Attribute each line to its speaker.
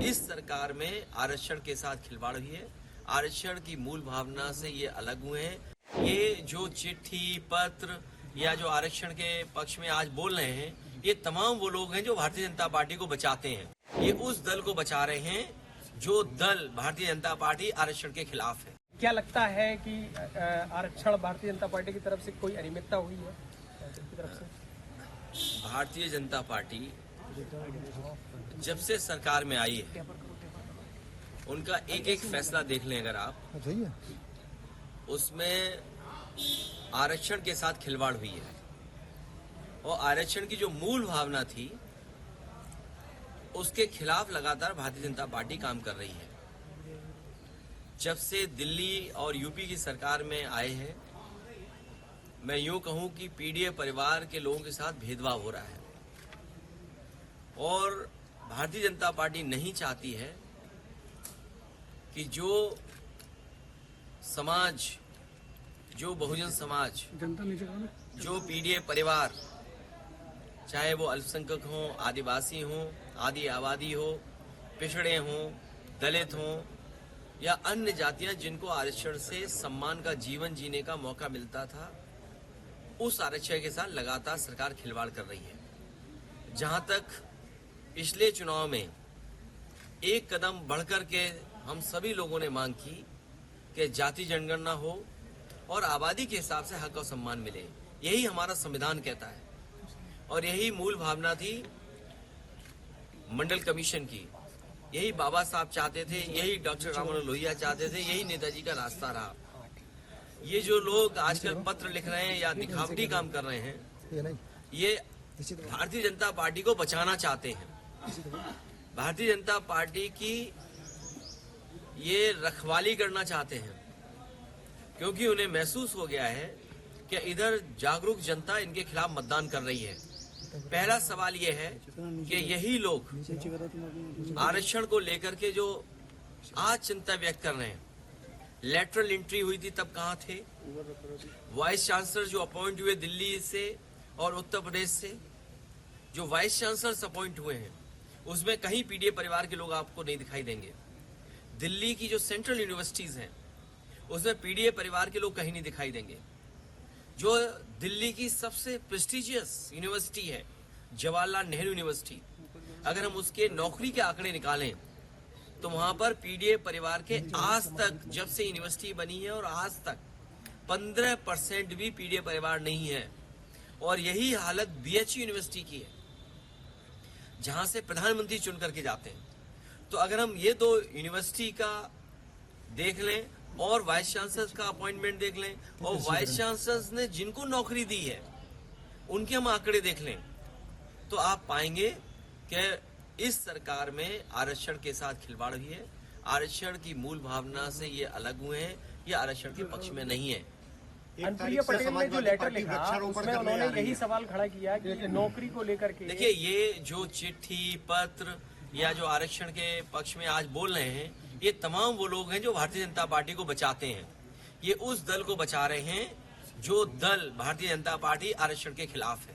Speaker 1: इस सरकार में आरक्षण के साथ खिलवाड़ हुई है। आरक्षण की मूल भावना से ये अलग हुए हैं। ये जो चिट्ठी पत्र या जो आरक्षण के पक्ष में आज बोल रहे हैं, ये तमाम वो लोग हैं जो भारतीय जनता पार्टी को बचाते हैं। ये उस दल को बचा रहे हैं जो दल भारतीय जनता पार्टी आरक्षण के खिलाफ है।
Speaker 2: क्या लगता है कि आरक्षण भारतीय जनता पार्टी की तरफ से कोई अनियमितता हुई है की तरफ से?
Speaker 1: भारतीय जनता पार्टी जब से सरकार में आई है, उनका एक एक फैसला देख लें अगर आप, उसमें आरक्षण के साथ खिलवाड़ हुई है। और आरक्षण की जो मूल भावना थी, उसके खिलाफ लगातार भारतीय जनता पार्टी काम कर रही है। जब से दिल्ली और यूपी की सरकार में आए हैं, मैं यूं कहूं कि पीडीए परिवार के लोगों के साथ भेदभाव हो रहा है। और भारतीय जनता पार्टी नहीं चाहती है कि जो समाज, जो बहुजन समाज, जो पीडीए परिवार, चाहे वो अल्पसंख्यक हों, आदिवासी हों, आदि आबादी हो, पिछड़े हों, दलित हों या अन्य जातियां जिनको आरक्षण से सम्मान का जीवन जीने का मौका मिलता था, उस आरक्षण के साथ लगातार सरकार खिलवाड़ कर रही है। जहां तक पिछले चुनाव में एक कदम बढ़कर के हम सभी लोगों ने मांग की कि जाति जनगणना हो और आबादी के हिसाब से हक और सम्मान मिले, यही हमारा संविधान कहता है। और यही मूल भावना थी मंडल कमीशन की, यही बाबा साहब चाहते थे, यही डॉक्टर राम मनोहर लोहिया चाहते थे, यही नेताजी का रास्ता रहा। ये जो लोग आजकल पत्र लिख रहे हैं या दिखावटी काम कर रहे हैं, ये भारतीय जनता पार्टी को बचाना चाहते हैं। भारतीय जनता पार्टी की ये रखवाली करना चाहते हैं, क्योंकि उन्हें महसूस हो गया है कि इधर जागरूक जनता इनके खिलाफ मतदान कर रही है। पहला सवाल ये है कि यही लोग आरक्षण को लेकर के जो आज चिंता व्यक्त कर रहे हैं, लेटरल एंट्री हुई थी तब कहाँ थे? वाइस चांसलर जो अपॉइंट हुए दिल्ली से और उत्तर प्रदेश से, जो वाइस चांसलर अपॉइंट हुए हैं, उसमें कहीं पीडीए परिवार के लोग आपको नहीं दिखाई देंगे। दिल्ली की जो सेंट्रल यूनिवर्सिटीज हैं, उसमें पीडीए परिवार के लोग कहीं नहीं दिखाई देंगे। जो दिल्ली की सबसे प्रेस्टिजियस यूनिवर्सिटी है, जवाहरलाल नेहरू यूनिवर्सिटी, अगर हम उसके नौकरी के आंकड़े निकालें तो वहां पर पीडीए परिवार के आज तक, जब से यूनिवर्सिटी बनी है और आज तक 15% भी पीडीए परिवार नहीं है। और यही हालत बीएचयू यूनिवर्सिटी की है, जहां से प्रधानमंत्री चुन करके जाते हैं। तो अगर हम ये दो यूनिवर्सिटी का देख लें और वाइस चांसलर का अपॉइंटमेंट देख लें और वाइस चांसलर ने जिनको नौकरी दी है उनके हम आंकड़े देख लें, तो आप पाएंगे कि इस सरकार में आरक्षण के साथ खिलवाड़ हुई है। आरक्षण की मूल भावना से ये अलग हुए हैं, ये आरक्षण के पक्ष में नहीं है।
Speaker 2: अनुप्रिया पटेल ने जो लेटर लिखा, उसमें उन्होंने यही सवाल खड़ा किया कि नौकरी को लेकर के।
Speaker 1: देखिए, ये जो चिट्ठी पत्र या जो आरक्षण के पक्ष में आज बोल रहे हैं, ये तमाम वो लोग हैं जो भारतीय जनता पार्टी को बचाते हैं। ये उस दल को बचा रहे हैं जो दल भारतीय जनता पार्टी आरक्षण के खिलाफ है।